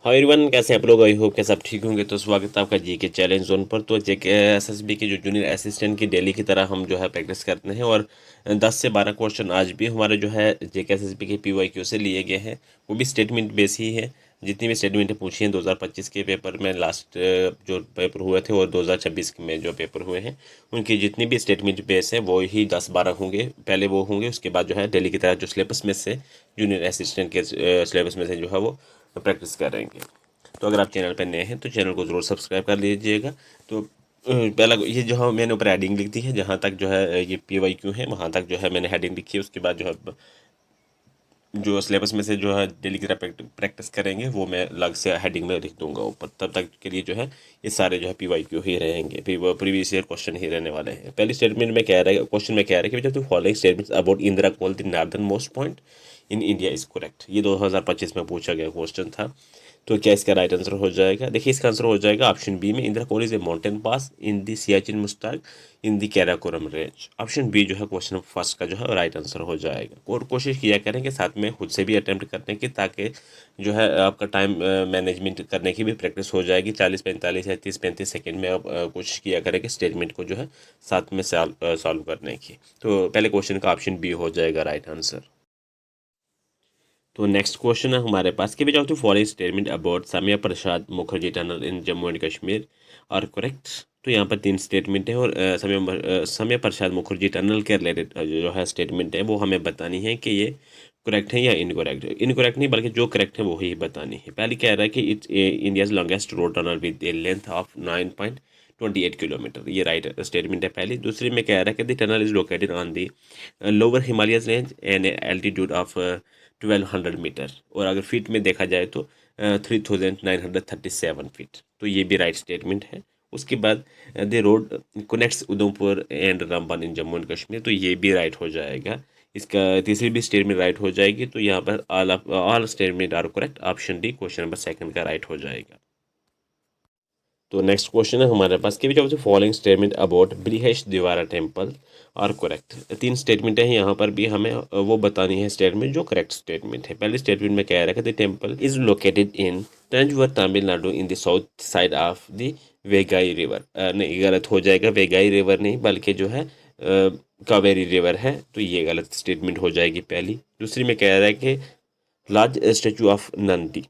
Hi everyone, कैसे आप लोग? आई होप के सब ठीक होंगे। तो स्वागत है आपका जी के चैलेंज जोन पर। तो जे के एसएसबी के जो जूनियर असिस्टेंट की डेली की तरह हम जो है प्रैक्टिस करते हैं, और 10 से 12 क्वेश्चन आज भी हमारे जो है जे के एसएसबी के पीवाईक्यू से लिए गए हैं। वो भी स्टेटमेंट बेस ही है। जितनी भी स्टेटमेंट पूछी हैं 2025 के पेपर में, लास्ट जो पेपर हुए थे, और 2026 में जो पेपर हुए हैं, उनकी जितनी भी स्टेटमेंट बेस है वो ही 10-12 होंगे। पहले वो होंगे, उसके बाद जो है डेली की तरह जो सिलेबस में से, जूनियर असिस्टेंट के सिलेबस में से जो है वो प्रैक्टिस करेंगे। तो अगर आप चैनल पर नए हैं तो चैनल को ज़रूर सब्सक्राइब कर लीजिएगा। तो पहला ये जो है मैंने ऊपर हेडिंग लिख दी है, जहाँ तक जो है ये पीवाईक्यू है वहाँ तक जो है मैंने हेडिंग लिखी है। उसके बाद जो है जो सिलेबस में से जो है डेली की प्रैक्टिस करेंगे वो मैं अलग से हेडिंग में लिख दूंगा ऊपर। तब तक के लिए जो है ये सारे जो है पीवाईक्यू ही रहेंगे, प्रीवियस ईयर क्वेश्चन ही रहने वाले हैं। पहली स्टेटमेंट में क्या रहा है, क्वेश्चन में क्या रहा है कि जब following statements about Indira col the northern most point in India is correct. ये 2025 में पूछा गया क्वेश्चन था। तो क्या इसका राइट आंसर हो जाएगा? देखिए, इसका आंसर हो जाएगा ऑप्शन बी में, Indira col is a mountain pass in the Siachen Muztagh in the Karakoram range. Option B जो है क्वेश्चन फर्स्ट का जो है राइट आंसर हो जाएगा। और कोशिश किया करेंगे साथ में खुद से भी अटेम्प्ट करने की, ताकि जो है आपका टाइम मैनेजमेंट करने की भी प्रैक्टिस हो जाएगी। 40-45 या 30-35 सेकेंड में आप कोशिश किया करेंगे स्टेटमेंट को जो है साथ में सॉल्व करने की। तो पहले क्वेश्चन का ऑप्शन बी हो जाएगा राइट आंसर। तो नेक्स्ट क्वेश्चन है हमारे पास कि which of the following statement about Syama Prasad Mukherjee tunnel in Jammu and Kashmir are correct. तो यहाँ पर 3 स्टेटमेंट है, और सामिया प्रसाद मुखर्जी टनल के रिलेटेड जो है स्टेटमेंट है वो हमें बतानी है कि ये करेक्ट है या इनकरेक्ट है। इनकरेक्ट नहीं, बल्कि जो करेक्ट है वो ही बतानी है। पहले कह रहा है कि it's India's longest road tunnel with a length of 9.28 kilometer. ये राइट स्टेटमेंट है पहली। दूसरी में कह रहा है कि the tunnel is located on the lower Himalayas range and altitude of 1200 meter, और अगर फीट में देखा जाए तो 3937 फीट। तो ये भी राइट स्टेटमेंट है। उसके बाद the road connects Udhampur and Ramban in Jammu and Kashmir. तो ये भी राइट हो जाएगा। इसका तीसरी भी स्टेटमेंट राइट हो जाएगी। तो यहाँ पर all statement are correct. Option D question number second का राइट हो जाएगा। तो नेक्स्ट क्वेश्चन है हमारे पास कि which of the following statement about बृहश द्वारा टेम्पल आर करेक्ट। 3 स्टेटमेंट है, यहाँ पर भी हमें वो बतानी है स्टेटमेंट जो करेक्ट स्टेटमेंट है। पहले स्टेटमेंट में कह रहा है कि the temple is located in Tanjore Tamil Nadu in the south side of the वेगाई river. नहीं, गलत हो जाएगा। वेगाई रिवर नहीं, बल्कि जो है कावेरी रिवर है। तो ये गलत स्टेटमेंट हो जाएगी पहली। दूसरी में कह रहा है कि large statue of Nandi,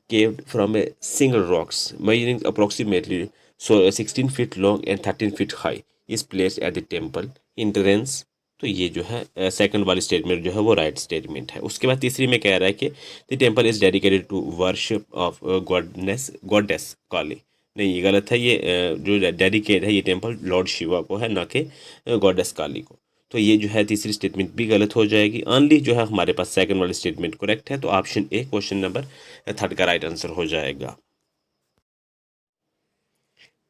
caved from a single rocks, measuring approximately 16 feet long and 13 feet high, is placed at the temple entrance। तो ये जो है सेकंड वाली स्टेटमेंट जो है वो राइट स्टेटमेंट है। उसके बाद तीसरी में कह रहा है कि the temple is dedicated to worship of goddess Kali. नहीं, ये गलत है। ये जो डेडिकेट है ये टेम्पल लॉर्ड शिवा को है, ना कि गॉडेस काली को। तो ये जो है तीसरी स्टेटमेंट भी गलत हो जाएगी। ओनली जो है हमारे पास सेकंड वाली स्टेटमेंट करेक्ट है। तो option A question number third का राइट आंसर हो जाएगा।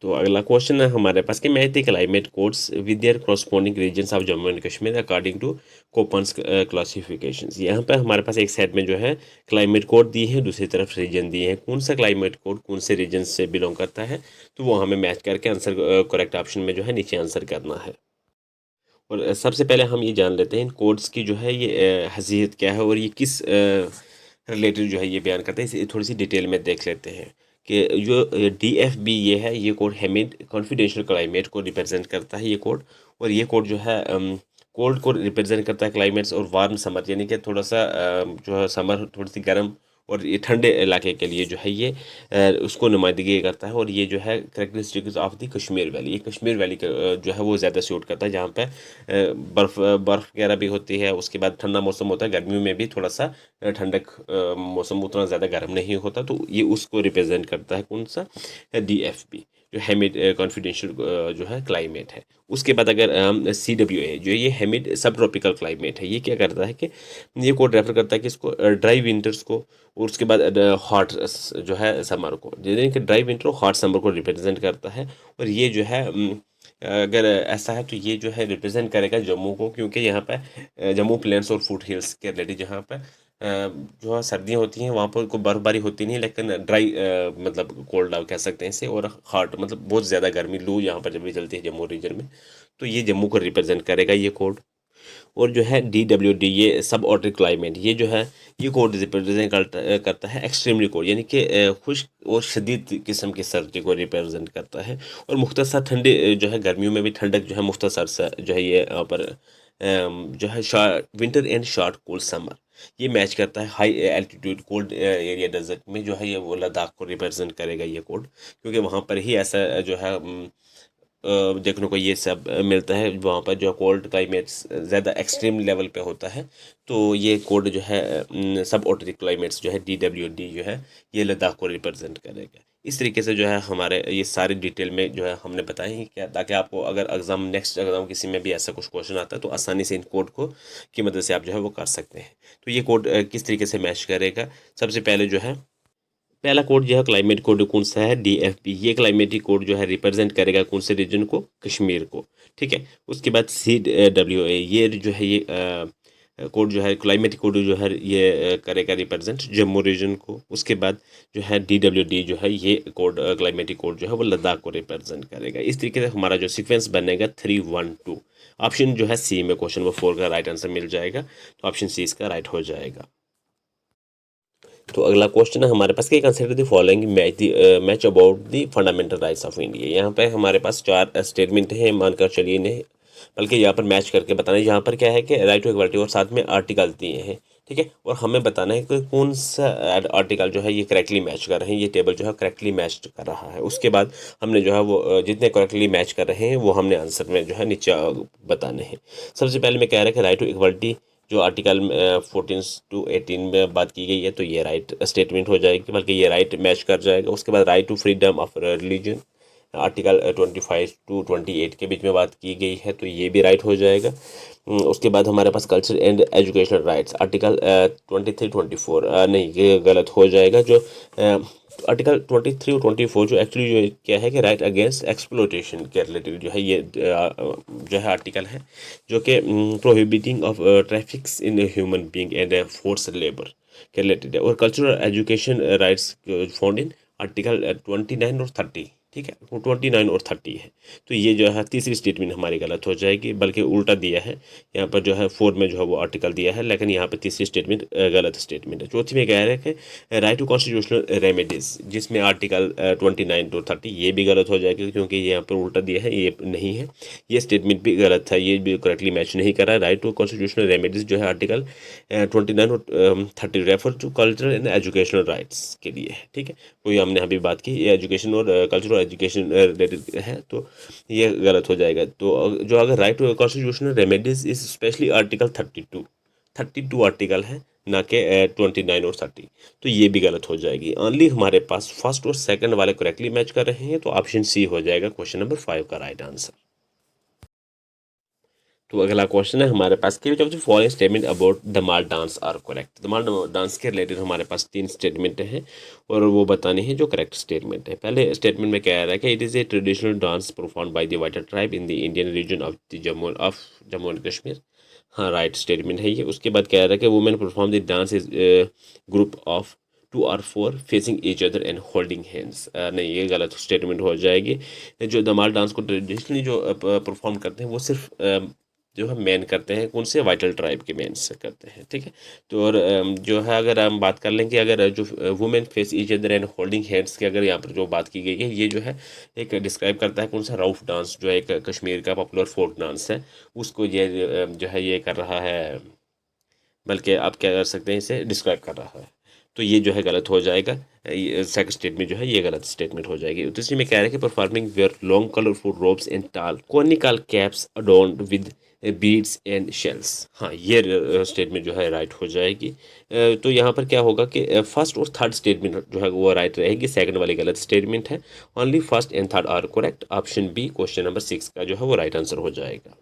तो अगला क्वेश्चन है हमारे पास कि match the climate codes with their corresponding regions of Jammu and Kashmir according to Koppen's classifications. यहाँ पर हमारे पास एक सेट में जो है क्लाइमेट कोड दिए हैं, दूसरी तरफ रीजन दिए हैं। कौन सा क्लाइमेट कोड कौन से रीजन से बिलोंग करता है, तो वो हमें मैच करके आंसर करेक्ट ऑप्शन में जो है नीचे आंसर करना है। और सबसे पहले हम ये जान लेते हैं इन कोड्स की जो है ये हैसियत क्या है, और ये किस रिलेटेड जो है ये बयान करते हैं। इसे थोड़ी सी डिटेल में देख लेते हैं कि जो DFB ये है, ये कोड हैमिड कॉन्फिडेंशियल क्लाइमेट को रिप्रेजेंट करता है ये कोड। और ये कोड जो है कोल्ड को रिप्रेजेंट करता है क्लाइमेट्स, और वार्म समर यानी कि थोड़ा सा जो है समर थोड़ी सी गर्म, और ये ठंडे इलाके के लिए जो है ये उसको नुमाइंदगी करता है। और ये जो है characteristics of the Kashmir valley, ये कश्मीर वैली का जो है वो ज़्यादा सूट करता है, जहाँ पे बर्फ़ बर्फ़ वगैरह भी होती है। उसके बाद ठंडा मौसम होता है, गर्मियों में भी थोड़ा सा ठंडक मौसम, उतना ज़्यादा गर्म नहीं होता। तो ये उसको रिप्रेजेंट करता है कौन सा, DFB, जो हैमिड कॉन्फिडेंशियल जो है क्लाइमेट है। उसके बाद अगर CWA जो ये हैमिड सब ट्रॉपिकल क्लाइमेट है, ये क्या करता है कि ये कोड रेफर करता है कि इसको ड्राई विंटर्स को, और उसके बाद हॉट जो है समर को, यानी कि ड्राई विंटर और हॉट समर को रिप्रेजेंट करता है। और ये जो है अगर ऐसा है तो ये जो है रिप्रेजेंट करेगा जम्मू को, क्योंकि यहाँ पे जम्मू प्लेन्स और फुट हिल्स के रिलेटेड, जहाँ पे जो है सर्दियाँ होती हैं वहाँ पर कोई बर्फबारी होती नहीं है, लेकिन ड्राई मतलब कोल्ड आप कह सकते हैं इसे, और हॉट मतलब बहुत ज़्यादा गर्मी लू यहाँ पर जब भी चलती है जम्मू रीजन में। तो ये जम्मू को रिप्रेजेंट करेगा ये कोड। और जो है DWD ये सब ऑर्डिनरी क्लाइमेट, ये जो है ये कोड रिप्रेजेंट करता है एक्सट्रीमली कोल्ड, यानी कि खुश्क और शदीद किस्म की सर्दी को रिप्रेजेंट करता है। और मुख्तसर ठंडी जो है गर्मियों में भी ठंडक जो है मुख्तसर सा जो है ये यहाँ पर जो है winter and short cool summer, ये मैच करता है high altitude cold area desert में जो है ये वो लद्दाख को रिप्रेजेंट करेगा ये कोड, क्योंकि वहाँ पर ही ऐसा जो है देखने को ये सब मिलता है, वहाँ पर जो कोल्ड क्लाइमेट्स ज़्यादा एक्सट्रीम लेवल पे होता है। तो ये कोड जो है सब ऑर्डिनरी क्लाइमेट्स जो है DWD जो है ये लद्दाख को रिप्रेजेंट करेगा। इस तरीके से जो है हमारे ये सारे डिटेल में जो है हमने बताए हैं क्या, ताकि आपको अगर एग्ज़ाम नेक्स्ट एग्ज़ाम किसी में भी ऐसा कुछ क्वेश्चन आता है तो आसानी से इन कोड को की मदद से आप जो है वो कर सकते हैं। तो ये कोड किस तरीके से मैच करेगा, सबसे पहले जो है पहला कोड जो है क्लाइमेट कोड कौन सा है DFP, ये क्लाइमेटिक कोड जो है रिप्रेजेंट करेगा कौन से रीजन को, कश्मीर को, ठीक है। उसके बाद CWA ये जो है ये कोड जो है क्लाइमेटिक कोड जो है ये करेगा रिप्रेजेंट जम्मू रीजन को। उसके बाद जो है DWD जो है ये कोड क्लाइमेटिक कोड जो है वो लद्दाख को रिप्रेजेंट करेगा। इस तरीके से हमारा जो सीक्वेंस बनेगा 3-1-2, ऑप्शन जो है सी में क्वेश्चन नंबर 4 का राइट आंसर मिल जाएगा, तो ऑप्शन सी इसका राइट हो जाएगा। तो अगला क्वेश्चन है हमारे पास कि consider the following match about the fundamental rights of India. यहाँ पे हमारे पास 4 स्टेटमेंट हैं, मानकर चलिए इन्हें, बल्कि यहाँ पर मैच करके बताना है। यहाँ पर क्या है कि राइट टू इक्वालिटी और साथ में आर्टिकल दिए हैं, ठीक है, और हमें बताना है कि कौन सा आर्टिकल जो है ये करेक्टली मैच कर रहे हैं, ये टेबल जो है करेक्टली मैच कर रहा है। उसके बाद हमने जो है वो जितने करेक्टली मैच कर रहे हैं वो हमने आंसर में जो है नीचे बताने हैं। सबसे पहले मैं कह रहा है कि राइट टू इक्वालिटी जो आर्टिकल 14 to 18 में बात की गई है, तो ये राइट स्टेटमेंट हो जाएगी, बल्कि ये राइट मैच कर जाएगा। उसके बाद right to freedom of religion article 25 to 28 के बीच में बात की गई है, तो ये भी राइट हो जाएगा। उसके बाद हमारे पास culture and educational rights article 23-24 नहीं, ये गलत हो जाएगा। जो आर्टिकल 23 और 24 जो एक्चुअली जो क्या है कि राइट अगेंस्ट एक्सप्लोटेशन के रिलेटेड जो है ये जो है आर्टिकल है, जो कि prohibiting of traffics in human being and force labour के रिलेटेड है। और cultural education rights found in article 29 और 30, ठीक है, वो 29 और 30 है। तो ये जो है तीसरी स्टेटमेंट हमारी गलत हो जाएगी, बल्कि उल्टा दिया है, यहाँ पर जो है 4 में जो है वो आर्टिकल दिया है, लेकिन यहाँ पर तीसरी स्टेटमेंट गलत स्टेटमेंट है। चौथी में कह रहे हैं कि राइट टू कॉन्स्टिट्यूशनल रेमेडीज, जिसमें आर्टिकल 29 to 30, ये भी गलत हो जाएगा क्योंकि ये यहाँ पर उल्टा दिया है, ये नहीं है, ये स्टेटमेंट भी गलत था, ये भी करेक्टली मैच नहीं कर रहा है। राइट टू कॉन्स्टिट्यूशनल रेमेडीज जो है आर्टिकल 29 और 30 refer to cultural and educational rights के लिए है, ठीक है। कोई हमने अभी बात की ये एजुकेशन और कल्चरल एजुकेशन रिलेटेड है, तो ये गलत हो जाएगा। तो जो अगर right to constitutional remedies is specially article 32 article है, ना कि 29 और 30, तो ये भी गलत हो जाएगी। ओनली हमारे पास फर्स्ट और सेकंड वाले करेक्टली मैच कर रहे हैं, तो ऑप्शन सी हो जाएगा क्वेश्चन नंबर 5 का राइट आंसर। तो अगला क्वेश्चन है हमारे पास कि which of the following statement about Dhamal dance are correct. Dhamal dance के रिलेटेड हमारे पास 3 स्टेटमेंट हैं और वो बताने हैं जो करेक्ट स्टेटमेंट है। पहले स्टेटमेंट में कह रहा है कि it is a traditional dance perform by the waiter tribe in the Indian region of Jammu and Kashmir. हाँ, राइट स्टेटमेंट है ये। उसके बाद कह रहा है कि women perform the dance is group of 2 or 4 facing each other and holding hands. नहीं, ये गलत स्टेटमेंट हो जाएगी। जो धमाल डांस को ट्रेडिशनली जो परफॉर्म करते हैं वो सिर्फ जो है मैन करते हैं, कौन से वाइटल ट्राइब के मैन से करते हैं, ठीक है। तो और जो है अगर हम बात कर लेंगे, अगर जो women face each other and holding hands की अगर यहाँ पर जो बात की गई है, ये जो है एक डिस्क्राइब करता है कौन सा राउफ डांस, जो एक कश्मीर का पॉपुलर फोक डांस है, उसको ये जो है ये कर रहा है, बल्कि आप क्या कर सकते हैं, इसे डिस्क्राइब कर रहा है। तो ये जो है गलत हो जाएगा, सेकंड स्टेटमेंट जो है ये गलत स्टेटमेंट हो जाएगी। दूसरी में कह रहे हैं कि performing wear long colourful robes and tall conical caps adorned with beads and shells. हाँ, ये स्टेटमेंट जो है राइट हो जाएगी। तो यहाँ पर क्या होगा कि फर्स्ट और थर्ड स्टेटमेंट जो है वो राइट रहेगी, सेकंड वाली गलत स्टेटमेंट है। Only first and third are correct. Option B question number 6 का जो है वो राइट आंसर हो जाएगा।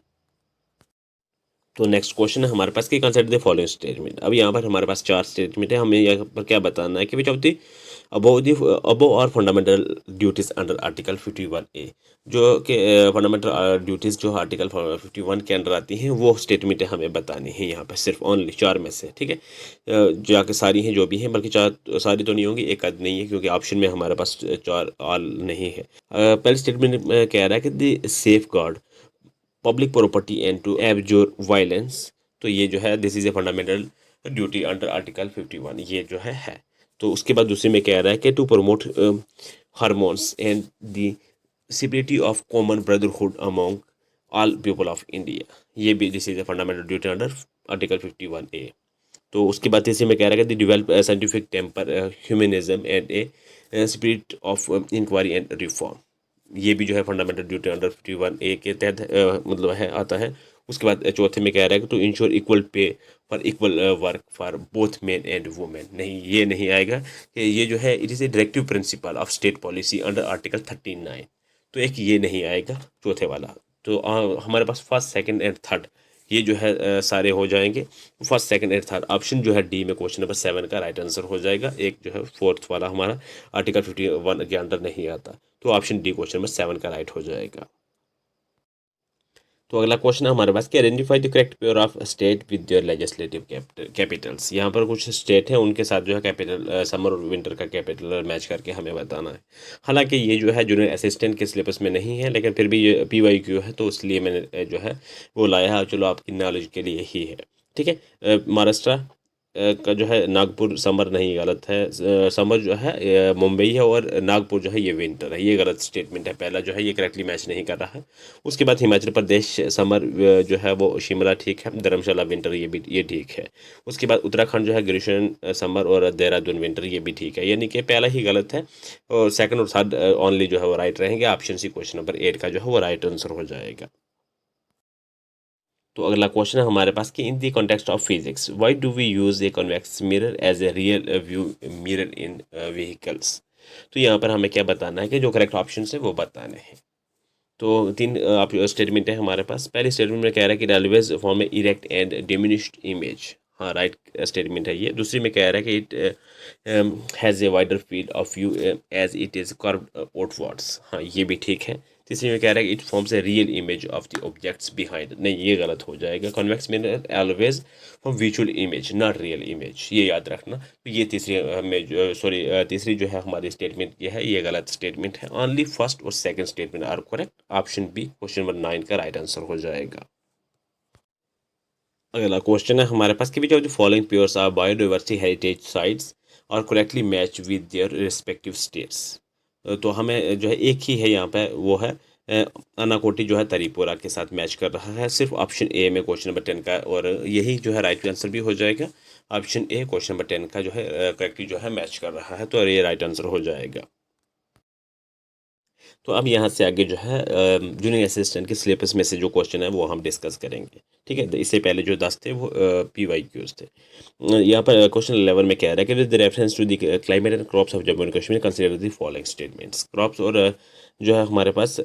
तो नेक्स्ट क्वेश्चन है हमारे पास कि कंसिडर द फॉलोइंग स्टेटमेंट। अब यहाँ पर हमारे पास 4 स्टेटमेंट है, हमें यहाँ पर क्या बताना है कि विच ऑफ द अबव और fundamental duties under article 51A, जो कि फंडामेंटल ड्यूटीज़ जो आर्टिकल 51 के अंडर आती हैं वो स्टेटमेंट हमें बतानी है यहाँ पर, सिर्फ ओनली 4 में से, ठीक है। जाके सारी हैं जो भी हैं, बल्कि 4 सारी तो नहीं होंगी, एक आध नहीं है, क्योंकि ऑप्शन में हमारे पास 4 ऑल नहीं है। पहले स्टेटमेंट कह रहा है कि the safe guard public property and to abjure violence तो ये जो है this is a fundamental duty under article 51, ये जो है। तो उसके बाद दूसरे में कह रहा है कि to promote harmony and the civility of common brotherhood among all people of India, ये भी this is a fundamental duty under article 51A। तो उसके बाद तीसरे में कह रहा है कि develop scientific temper, humanism and a spirit of inquiry and reform, ये भी जो है फंडामेंटल ड्यूटी अंडर 51A के तहत मतलब है आता है। उसके बाद चौथे में कह रहा है कि to ensure equal pay for equal work for both men and women, नहीं ये नहीं आएगा कि ये जो है it is a directive principle of state policy under article 39, तो एक ये नहीं आएगा चौथे वाला। तो हमारे पास फर्स्ट सेकंड एंड थर्ड ये जो है सारे हो जाएंगे। First second and third option जो है डी में क्वेश्चन नंबर 7 का राइट आंसर हो जाएगा। एक जो है फोर्थ वाला हमारा आर्टिकल 51 के अंडर नहीं आता, तो ऑप्शन डी क्वेश्चन नंबर 7 का राइट हो जाएगा। तो अगला क्वेश्चन है हमारे पास कि identify the correct pair of state with their legislative Capitals. यहाँ पर कुछ स्टेट है उनके साथ जो है कैपिटल समर और विंटर का कैपिटल मैच करके हमें बताना है। हालांकि ये जो है जूनियर असिस्टेंट के सिलेबस में नहीं है, लेकिन फिर भी ये PYQ है तो इसलिए मैंने जो है वो लाया है, चलो आपकी नॉलेज के लिए ही है। ठीक है, महाराष्ट्र का जो है नागपुर समर नहीं, गलत है। समर जो है मुंबई है और नागपुर जो है ये विंटर है, ये गलत स्टेटमेंट है। पहला जो है ये करेक्टली मैच नहीं कर रहा है। उसके बाद हिमाचल प्रदेश समर जो है वो शिमला ठीक है, धर्मशाला विंटर ये ठीक है। उसके बाद उत्तराखंड जो है ग्रीष्म समर और देहरादून विंटर ये भी ठीक है, यानी कि पहला ही गलत है और सेकंड और थर्ड ओनली जो है वो राइट रहेंगे। ऑप्शन सी क्वेश्चन नंबर 8 का जो है वो राइट आंसर हो जाएगा। तो अगला क्वेश्चन है हमारे पास कि in the context of physics why do we use a convex mirror as a rear view mirror in vehicles. तो यहाँ पर हमें क्या बताना है कि जो करेक्ट ऑप्शन है वो बताने हैं। तो तीन आप स्टेटमेंट है हमारे पास। पहली स्टेटमेंट में कह रहा है कि always form a erect and diminished image, हाँ राइट स्टेटमेंट है ये। दूसरी में कह रहा है कि it has a wider field of view as it is curved outwards, हाँ ये भी ठीक है। तीसरी में कह रहा है कि it forms a real image of the objects behind, नहीं ये गलत हो जाएगा। Convex mirror always form visual image not real image, ये याद रखना। तो ये तीसरी हमें जो तीसरी जो है हमारी स्टेटमेंट ये है, ये गलत स्टेटमेंट है। ओनली फर्स्ट और second statement are correct. Option B question number 9 का राइट आंसर हो जाएगा। अगला क्वेश्चन है हमारे पास कि which of the following pairs of biodiversity heritage sites are correctly match with their respective states. तो हमें जो है एक ही है यहाँ पे, वो है अनाकोटी जो है त्रिपुरा के साथ मैच कर रहा है। सिर्फ ऑप्शन ए में क्वेश्चन नंबर 10 का, और यही जो है राइट आंसर भी हो जाएगा। ऑप्शन ए क्वेश्चन नंबर 10 का जो है करेक्टली जो है मैच कर रहा है, तो ये राइट आंसर हो जाएगा। तो अब यहाँ से आगे जो है जूनियर असिस्टेंट के सिलेबस में से जो क्वेश्चन है वो हम डिस्कस करेंगे। ठीक है, इससे पहले जो 10 थे वो PYQs थे। यहाँ पर क्वेश्चन 11 में कह रहा है कि with reference to the climate and crops of Jammu and Kashmir consider the following statements. Crops और जो है हमारे पास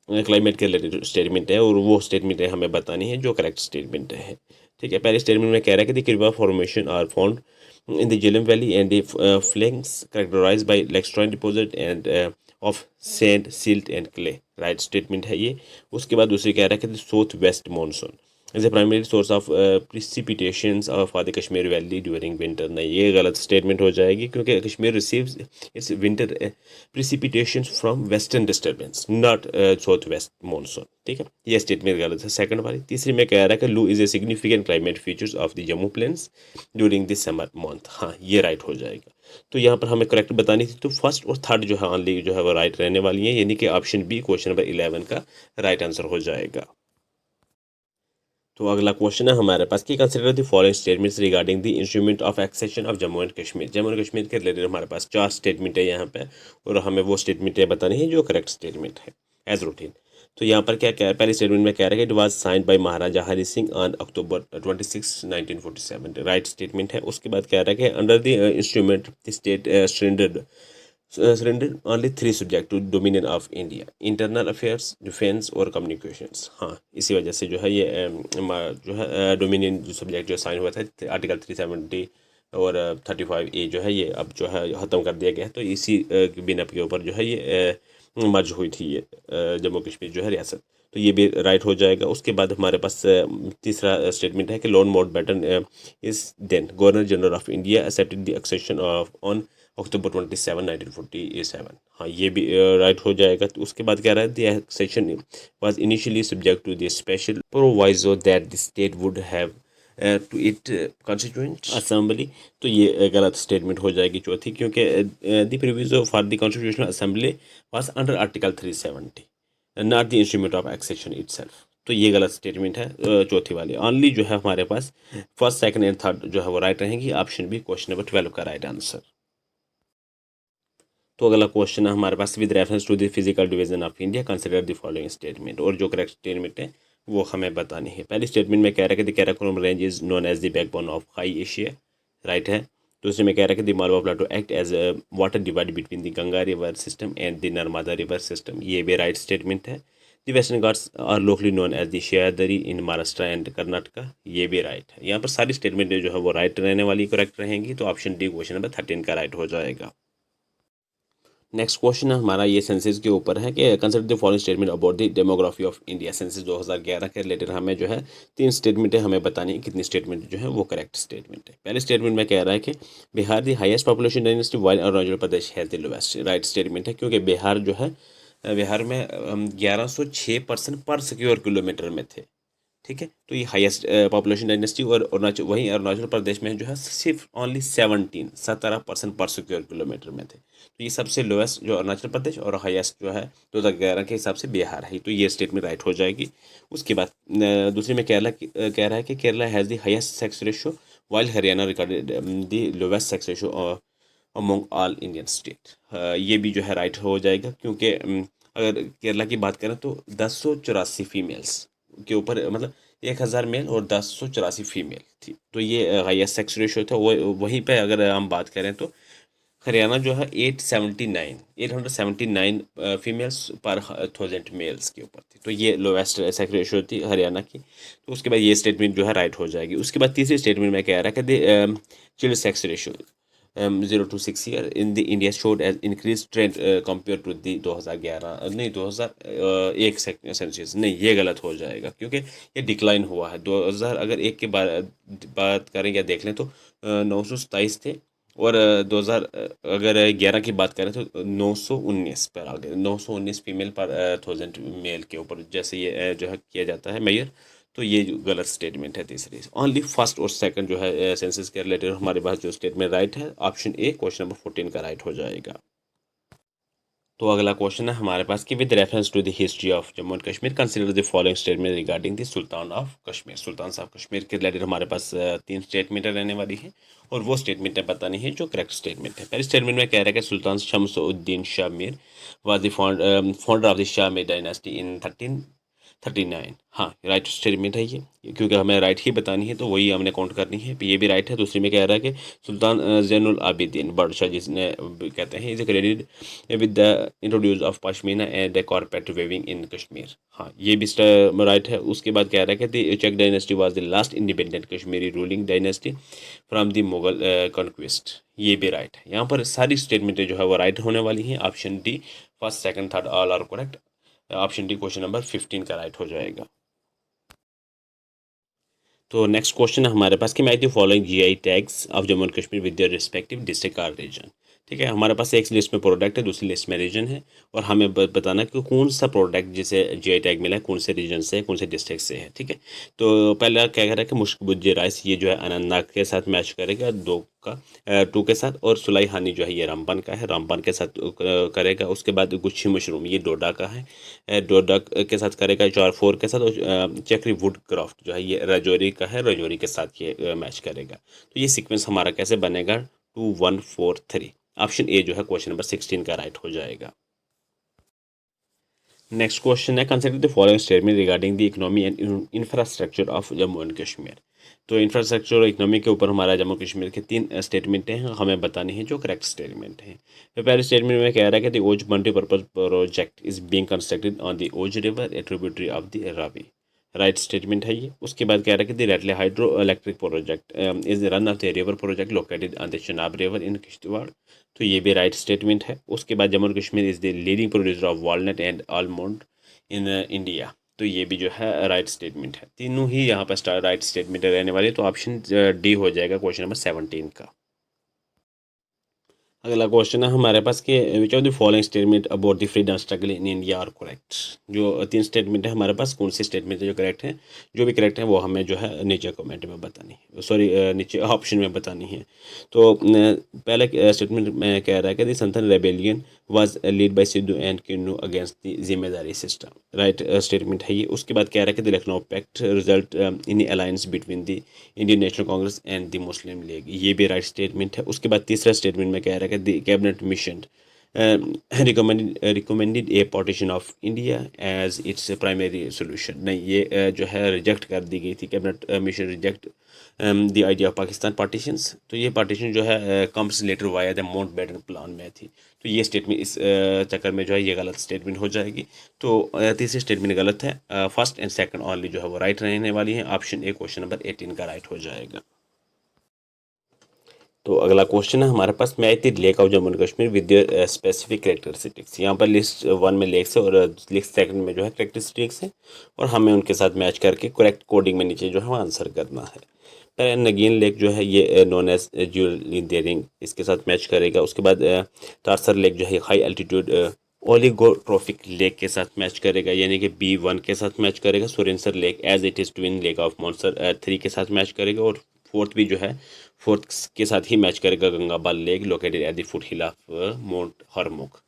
क्लाइमेट के रिलेटेड स्टेटमेंट है, और वो स्टेटमेंट हमें बतानी है जो करेक्ट स्टेटमेंट है। ठीक है, पहले स्टेटमेंट में कह रहा है कि the Karewa formation are found in the Jhelum Valley and the flanks characterized by lacustrine deposit and of sand, silt and clay. Right statement है ये। उसके बाद दूसरी कह रहा है कि south west monsoon is a primary source of precipitations for the Kashmir valley during winter, नहीं ये गलत स्टेटमेंट हो जाएगी, क्योंकि Kashmir receives its winter precipitations from western disturbance not south west monsoon. ठीक है, ये स्टेटमेंट गलत है सेकंड वाली। तीसरी में कह रहा है कि loo is a significant climate features of the Jammu plains during the summer month, हाँ ये राइट हो जाएगा। तो यहाँ पर हमें करेक्ट बतानी थी, तो फर्स्ट और थर्ड जो है ऑनली जो है वो राइट रहने वाली है, यानी कि ऑप्शन बी क्वेश्चन नंबर 11 का राइट आंसर हो जाएगा। तो अगला क्वेश्चन है हमारे पास कि consider the following statements regarding the instrument of accession of Jammu and Kashmir. Jammu and Kashmir के रिलेटेड हमारे पास 4 स्टेटमेंट है यहाँ पे, और हमें वो स्टेटमेंटें बतानी है जो करेक्ट स्टेटमेंट है एज रूटीन। तो यहाँ पर क्या है, पहले स्टेटमेंट में कह रहा है कि it was signed by Maharaja Hari Singh on October 26 1947, right statement है। उसके बाद कह रहा है कि under the instrument the state surrender only 3 subject to dominion of India, internal affairs, defence और कम्युनिकेशंस। हाँ इसी वजह से जो है ये जो है डोमिनियन जो सब्जेक्ट जो साइन हुआ था आर्टिकल 370 और 35A जो है ये अब जो है ख़त्म कर दिया गया है। तो इसी बिना के ऊपर जो है ये मर्ज हुई थी ये जम्मू कश्मीर जो है रियासत, तो ये भी राइट हो जाएगा। उसके बाद हमारे पास तीसरा स्टेटमेंट है कि lord Mountbatten is then governor general of India accepted the accession of on October 27 1947, हाँ ये भी राइट हो जाएगा। तो उसके बाद कह रहा है the accession was initially subject to the special proviso that the state would have to it constituent assembly, तो ये गलत स्टेटमेंट हो जाएगी चौथी, क्योंकि the previous for the constitutional assembly was under article 370 not the instrument of accession itself. तो ये गलत स्टेटमेंट है चौथी वाली। ऑनली जो है हमारे पास फर्स्ट सेकंड एंड थर्ड जो है वो राइट रहेंगी। ऑप्शन बी क्वेश्चन नंबर 12 का राइट आंसर। तो अगला क्वेश्चन है हमारे पास, with reference to the physical division of India consider the following statement, और जो करेक्ट स्टेटमेंट है वो हमें बतानी है। पहली स्टेटमेंट में कह रहा है कि the Karakoram range is known as the backbone of high Asia, right है। दूसरे में कह रहा है कि the Malwa plateau act as water divide between the Ganga river system and the Narmada river system, ये भी राइट स्टेटमेंट है। The western ghats are locally known as the Sahyadri in Maharashtra and Karnataka, ये भी राइट है। यहाँ पर सारी स्टेटमेंट जो है वो राइट रहने वाली करेक्ट रहेंगी, तो ऑप्शन डी क्वेश्चन नंबर 13 का राइट हो जाएगा। नेक्स्ट क्वेश्चन है हमारा, ये सेंसस के ऊपर है कि consider the following statement about the demography of India. Census 2011 के रिलेटेड हमें जो है 3 स्टेटमेंटें हमें बतानी है, कितनी स्टेटमेंट जो है वो करेक्ट स्टेटमेंट है। पहले स्टेटमेंट में कह रहा है कि Bihar the highest population density while Arunachal Pradesh has the lowest, right statement है, क्योंकि बिहार जो है बिहार में 1106% पर स्क्वायर किलोमीटर में थे, ठीक है। तो ये हाईएस्ट पॉपुलेशन डेंसिटी, और अरुणाचल वहीं अरुणाचल प्रदेश में जो है सिर्फ ओनली 17% पर स्क्वायर किलोमीटर में थे। तो ये सबसे लोएस्ट जो अरुणाचल प्रदेश, और हाईएस्ट जो है 2011 के हिसाब से बिहार है, तो ये स्टेटमेंट राइट हो जाएगी। उसके बाद दूसरी में केरला कह रहा है कि Kerala has the highest sex ratio while Haryana recorded the lowest sex ratio among all Indian state, ये भी जो है राइट हो जाएगा, क्योंकि अगर केरला की बात करें तो 1084 फीमेल्स के ऊपर, मतलब 1000 मेल और 1084 फीमेल थी, तो ये हाईएस्ट सेक्स रेशियो था। वो वहीं पे अगर हम बात करें तो हरियाणा जो है 879 फीमेल्स पर 1000 मेल्स के ऊपर थी, तो ये लोवेस्ट सेक्स रेशियो थी हरियाणा की। तो उसके बाद ये स्टेटमेंट जो है राइट हो जाएगी। उसके बाद तीसरी स्टेटमेंट में कह रहा है कि child sex ratio 0 to 6 year in the India showed as increase trend compare to the 2011 नहीं 2001 सेंसियस, नहीं ये गलत हो जाएगा, क्योंकि ये डिक्लाइन हुआ है। 2000 अगर एक के बात करें या देख लें तो 927 थे, और 2000 अगर 11 की बात करें तो 919 पर आ गए, 919 फीमेल पर 1000 मेल के ऊपर, जैसे ये जो है किया जाता है मेयर। तो ये जो गलत स्टेटमेंट है तीसरी। ओनली फर्स्ट और सेकंड जो है सेंसस के रिलेटेड हमारे पास जो स्टेटमेंट राइट है, ऑप्शन ए क्वेश्चन नंबर 14 का राइट हो जाएगा। तो अगला क्वेश्चन है हमारे पास कि with reference to the history of Jammu and Kashmir consider the following statement regarding the sultan of Kashmir. Sultan of Kashmir के रिलेटेड हमारे पास 3 स्टेटमेंट रहने वाली है, और वो स्टेटमेंटें बतानी है जो करेक्ट स्टेटमेंट है। पहले स्टेटमेंट में कह रहा है कि Sultan Shamsuddin Shah Mir was the founder of the Shah Mir dynasty in 1339, हाँ राइट स्टेटमेंट है ये, क्योंकि हमें राइट ही बतानी है तो वही हमने काउंट करनी है, ये भी राइट है। दूसरी में कह रहा है कि सुल्तान जैनुल आबिदीन बादशाह, जिसने कहते हैं is credit with the introduce of pashmina and the carpet weaving in Kashmir, हाँ ये भी राइट है। उसके बाद कह रहा है कि the Chak dynasty was the last independent Kashmiri ruling dynasty from the Mughal conquest, ये भी राइट है। यहाँ पर सारी स्टेटमेंटें जो है वो राइट होने वाली हैं। Option D first second third all are correct, option D question number 15 का राइट हो जाएगा। तो नेक्स्ट क्वेश्चन है हमारे पास कि match the following GI tags of Jammu and Kashmir with their respective district और रीजन, ठीक है। हमारे पास एक लिस्ट में प्रोडक्ट है, दूसरी लिस्ट में रीजन है, और हमें बताना है कि कौन सा प्रोडक्ट जिसे जीआई टैग मिला है कौन से रीजन से है, कौन से डिस्ट्रिक्ट से है, ठीक है। तो पहला क्या कह रहा है कि मुश्क भुज्जी राइस, ये जो है अनंतनाग के साथ मैच करेगा, 2 के साथ, और सुलाई हानी जो है ये रामबन का है, रामबन के साथ करेगा। उसके बाद गुच्छी मशरूम ये डोडा का है, डोडा के साथ करेगा, 4 के साथ, और चक्री वुड क्राफ्ट जो है ये राजौरी का है, राजौरी के साथ ये मैच करेगा। तो ये सीक्वेंस हमारा कैसे बनेगा, 2 1 4 3, ऑप्शन ए जो है क्वेश्चन नंबर 16 का राइट हो जाएगा। नेक्स्ट क्वेश्चन है consider the following statement regarding the economy and infrastructure of Jammu and Kashmir. तो इंफ्रास्ट्रक्चर और इकोनॉमी के ऊपर हमारा जम्मू कश्मीर के 3 स्टेटमेंटें हैं, हमें बतानी है जो करेक्ट स्टेटमेंट है। तो पहले स्टेटमेंट में कह रहा है कि the Ujh multipurpose project is being constructed on the Ujh river a tributary of the Ravi, right statement है ये। उसके बाद कह रहा है कि the Ratle hydro electric project is the run of the river project located on the Chenab river in Kishtwar, तो ये भी राइट स्टेटमेंट है। उसके बाद Jammu and Kashmir is the leading producer of walnut and almond in India, तो ये भी जो है राइट स्टेटमेंट है। तीनों ही यहाँ पर राइट स्टेटमेंट रहने वाले, तो ऑप्शन डी हो जाएगा क्वेश्चन नंबर 17 का। अगला क्वेश्चन है हमारे पास कि which of the following statement about the freedom struggle in India are correct. जो तीन स्टेटमेंट है हमारे पास, कौन सी स्टेटमेंट है जो करेक्ट है, जो भी करेक्ट है वो हमें जो है नीचे कमेंट में बतानी है, सॉरी नीचे ऑप्शन में बतानी है। तो पहला स्टेटमेंट में कह रहा है कि the Santhal rebellion was lead by Sidhu and Kanhu against the zamindari system, right statement है ये। उसके बाद कह रहा है कि the Lucknow pact result in alliance between the Indian National Congress and the Muslim League, ये भी राइट स्टेटमेंट है। उसके बाद तीसरा स्टेटमेंट में कह रहा है कि the cabinet mission recommended a partition of India as its primary solution, नहीं ये जो है रिजेक्ट कर दी गई थी, cabinet mission reject the idea of Pakistan partitions. तो ये पार्टीशन जो है comes later via the Mountbatten plan में थी। तो ये स्टेटमेंट इस चक्कर में जो है ये गलत स्टेटमेंट हो जाएगी। तो तीसरी स्टेटमेंट गलत है, फर्स्ट एंड सेकंड ओनली जो है वो राइट रहने वाली है। ऑप्शन ए क्वेश्चन नंबर 18 का राइट हो जाएगा। तो अगला क्वेश्चन है हमारे पास, match the lake of Jammu and Kashmir with their specific characteristics. यहाँ पर लिस्ट 1 में लेक्स है और लिस्ट सेकंड में जो है कैरेक्टरिस्टिक्स है, और हमें उनके साथ मैच करके करेक्ट कोडिंग में नीचे जो है वो आंसर करना है। पहले नगीन लेक जो है ये नोन एज ज्यूलिंग, इसके साथ मैच करेगा। उसके बाद तारसर लेक जो है हाई एल्टीट्यूड ओलिगोट्रोफिक लेक के साथ मैच करेगा, यानी कि B1 के साथ मैच करेगा। Surinsar lake as it is twin lake of Mansar 3 के साथ मैच करेगा, और फोर्थ भी जो है फोर्थ के साथ ही मैच करेगा Gangabal lake located at the foot hill of mount Harmukh.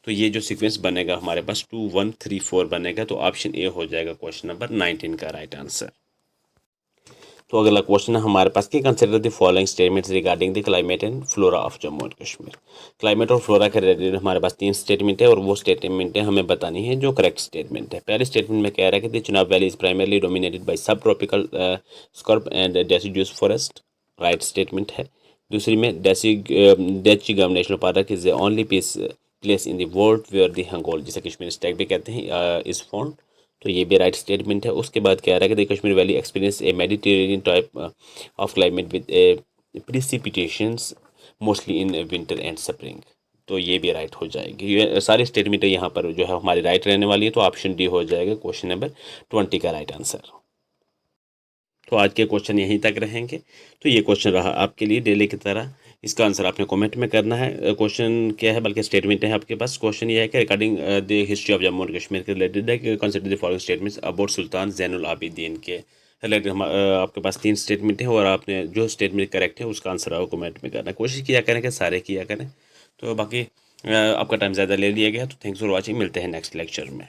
तो ये जो सीक्वेंस बनेगा हमारे पास 2 1 3 4 बनेगा। तो ऑप्शन ए हो जाएगा क्वेश्चन नंबर 19 का राइट आंसर। तो अगला क्वेश्चन है हमारे पास कि consider the following statements regarding the climate and flora of Jammu and Kashmir. Climate और फ्लोरा के रिलेटेड हमारे पास 3 स्टेटमेंट है, और वो स्टेटमेंट है हमें बतानी है जो करेक्ट स्टेटमेंट है। पहले स्टेटमेंट में कह रहा है कि the Chenab valley is primarily dominated by sub tropical scrub and deciduous forest, right statement है। दूसरी में Dachigam national park is the only place in the world where the hangul, जिसे कश्मीर स्टैग भी कहते हैं, इज फाउंड। तो ये भी राइट स्टेटमेंट है। उसके बाद कह रहा है कि the Kashmir valley experience a Mediterranean type of climate with precipitations mostly in winter and spring. तो ये भी राइट हो जाएगी। ये सारी स्टेटमेंट यहाँ पर जो है हमारी राइट रहने वाली है। तो ऑप्शन डी हो जाएगा क्वेश्चन नंबर 20 का राइट आंसर। तो आज के क्वेश्चन यहीं तक रहेंगे। तो ये क्वेश्चन रहा आपके लिए डेली की तरह, इसका आंसर आपने कमेंट में करना है। क्वेश्चन क्या है, बल्कि स्टेटमेंट है आपके पास। क्वेश्चन ये है कि regarding the history of Jammu and Kashmir के रिलेटेड है कि consider the following statements about Sultan Zainul Abidin के रिलेटेड। आपके पास 3 स्टेटमेंट है, और आपने जो स्टेटमेंट करेक्ट है उसका आंसर आपको कमेंट में करना है। कोशिश किया करें कि सारे किया करें। तो बाकी आपका टाइम ज़्यादा ले लिया गया, तो थैंक्स फॉर वॉचिंग। मिलते हैं नेक्स्ट लेक्चर में।